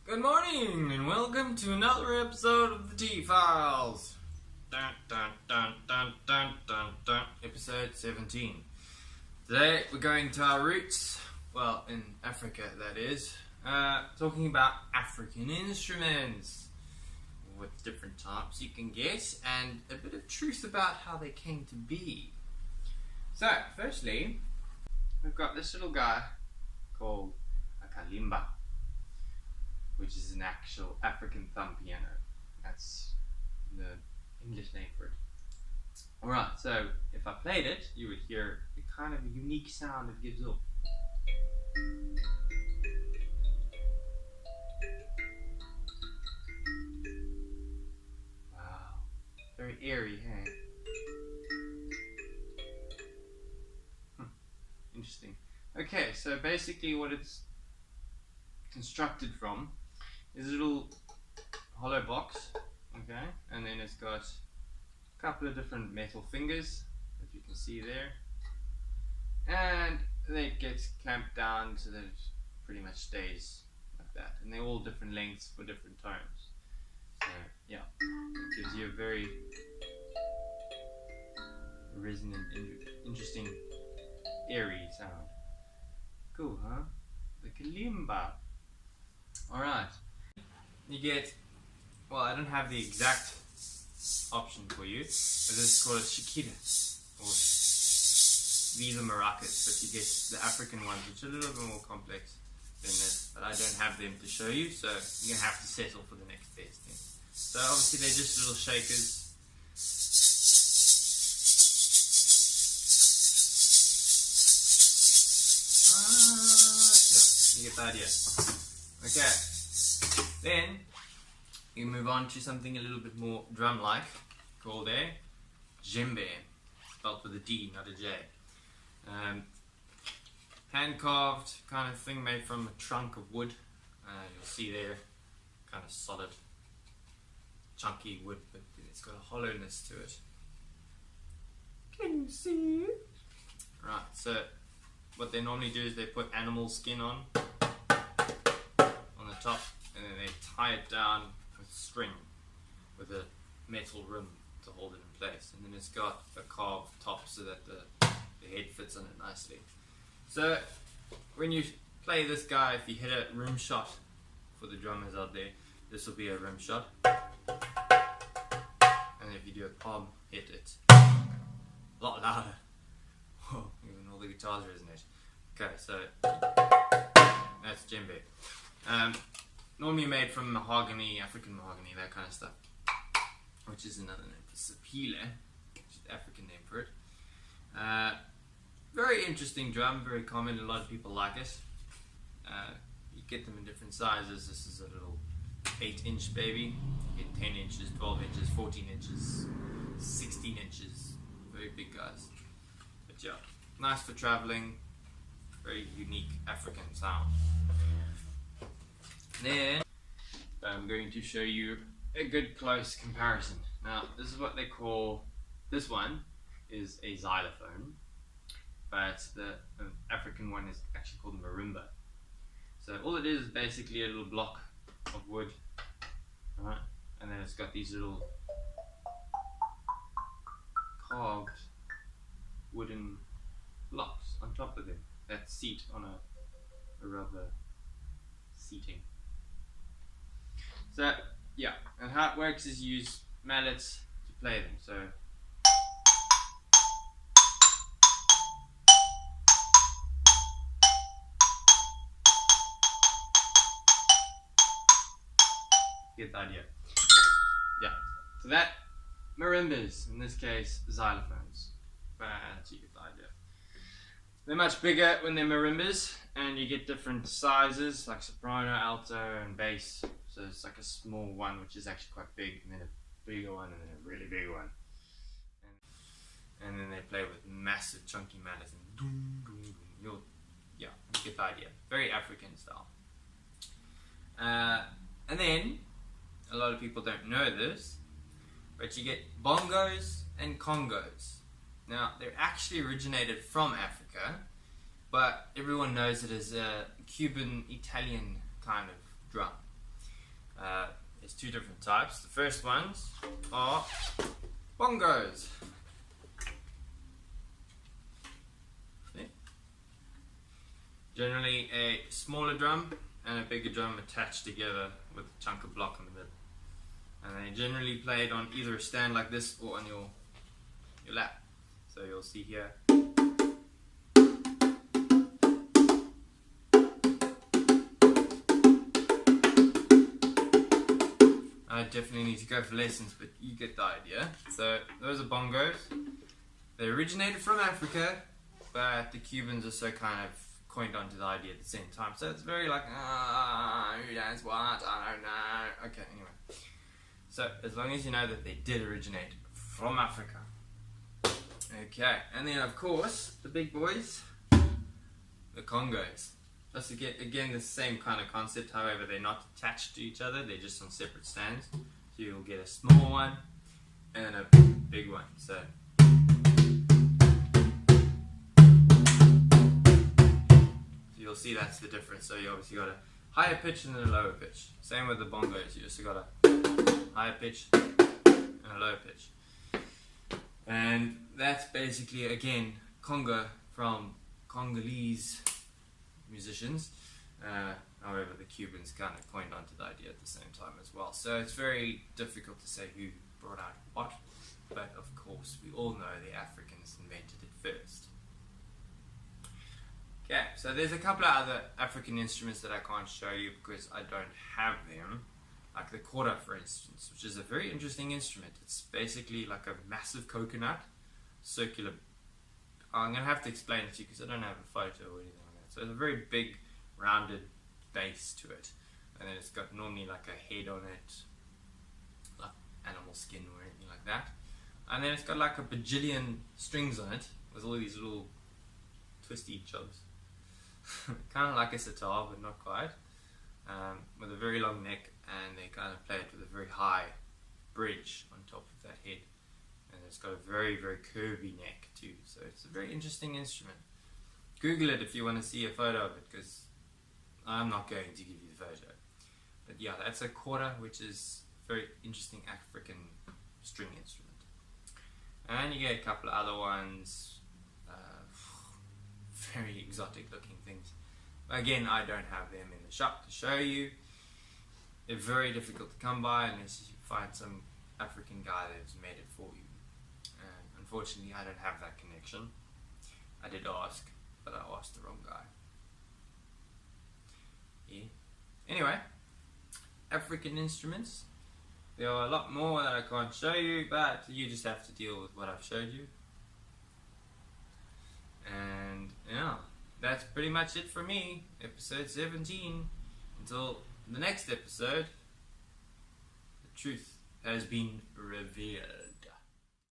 Good morning and welcome to another episode of the T-Files. Dun, dun, dun, dun, dun, dun, dun. Episode 17. Today we're going to our roots, well, in Africa that is, talking about African instruments, with different types you can guess, and a bit of truth about how they came to be. So, firstly, we've got this little guy called a kalimba, which is an actual African thumb piano. That's the English name for it. Alright, so if I played it, you would hear the kind of unique sound it gives off. Wow, very airy, hey? Interesting. Okay, so basically what it's constructed from is a little hollow box, okay, and then it's got a couple of different metal fingers that you can see there, and then it gets clamped down so that it pretty much stays like that, and they're all different lengths for different tones. So yeah, it gives you a very resonant, interesting, airy sound. Cool, huh? The kalimba. Alright, you get, well, I don't have the exact option for you, but this is called a shikira, or these are maracas, but you get the African ones, which are a little bit more complex than this, but I don't have them to show you, so you're going to have to settle for the next testing. So obviously they're just little shakers. Yeah, you get the idea. Okay, then you move on to something a little bit more drum-like, called a djembe, spelled with a D, not a J. Hand-carved kind of thing made from a trunk of wood. You'll see there, kind of solid, chunky wood, but it's got a hollowness to it. Can you see it? Right, so what they normally do is they put animal skin on the top, and then they tie it down with string with a metal rim to hold it in place, and then it's got a carved top so that the head fits on it nicely. So when you play this guy, if you hit a rim shot, for the drummers out there, this will be a rim shot, and if you do a palm hit, it's a lot louder. Whoa, even all the guitars resonate. Okay, so that's djembe. Normally made from mahogany, African mahogany, that kind of stuff, which is another name for sapele, which is the African name for it. Very interesting drum, very common, a lot of people like it. You get them in different sizes. This is a little 8-inch baby. You get 10 inches, 12 inches, 14 inches, 16 inches, very big guys. But yeah, nice for traveling, very unique African sound. Then I'm going to show you a good close comparison. Now this is what they call, this one is a xylophone, but the African one is actually called a marimba. So all it is basically a little block of wood, right? And then it's got these little carved wooden blocks on top of them that seat on a rubber seating. So yeah, and how it works is you use mallets to play them. So get the idea. Yeah, so that marimbas, in this case xylophones, but you get the idea. They're much bigger when they're marimbas, and you get different sizes like soprano, alto, and bass. So it's like a small one, which is actually quite big, and then a bigger one, and then a really big one. And then they play with massive chunky mallets and doom, doom, doom. Yeah, you get the idea. Very African style. And then, a lot of people don't know this, but you get bongos and Congos. Now, they're actually originated from Africa, but everyone knows it as a Cuban, Italian kind of drum. two different types. The first ones are Bongoes. See? Generally a smaller drum and a bigger drum attached together with a chunk of block in the middle. And they generally played on either a stand like this or on your lap. So you'll see here. I definitely need to go for lessons, but you get the idea. So those are bongos. They originated from Africa, but the Cubans are so kind of coined onto the idea at the same time. So it's very like, who knows what, I don't know. Okay, anyway. So as long as you know that they did originate from Africa. Okay, and then of course, the big boys, the Congos. That's again the same kind of concept, however they're not attached to each other, they're just on separate stands. So you'll get a small one and a big one. So you'll see that's the difference. So you obviously got a higher pitch and then a lower pitch. Same with the bongos, you also got a higher pitch and a lower pitch. And that's basically, again, conga from Congolese musicians. However, the Cubans kind of coined onto the idea at the same time as well. So it's very difficult to say who brought out what, but of course we all know the Africans invented it first. Okay, so there's a couple of other African instruments that I can't show you because I don't have them. Like the kora, for instance, which is a very interesting instrument. It's basically like a massive coconut, circular. I'm going to have to explain it to you because I don't have a photo or anything like that. So it's a very big, rounded base to it. And then it's got normally like a head on it, like animal skin or anything like that. And then it's got like a bajillion strings on it with all these little twisty jobs. Kind of like a sitar, but not quite. With a very long neck, and they kind of play it with a very high bridge on top of that head, and it's got a very, very curvy neck too, so it's a very interesting instrument. Google it if you want to see a photo of it, because I'm not going to give you the photo. But yeah, that's a kora, which is a very interesting African string instrument. And you get a couple of other ones, very exotic looking things. Again, I don't have them in the shop to show you. They're very difficult to come by unless you find some African guy that's made it for you. And unfortunately, I don't have that connection. I did ask, but I asked the wrong guy. Yeah. Anyway, African instruments. There are a lot more that I can't show you, but you just have to deal with what I've showed you. And yeah, that's pretty much it for me. Episode 17. Until the next episode, the truth has been revealed.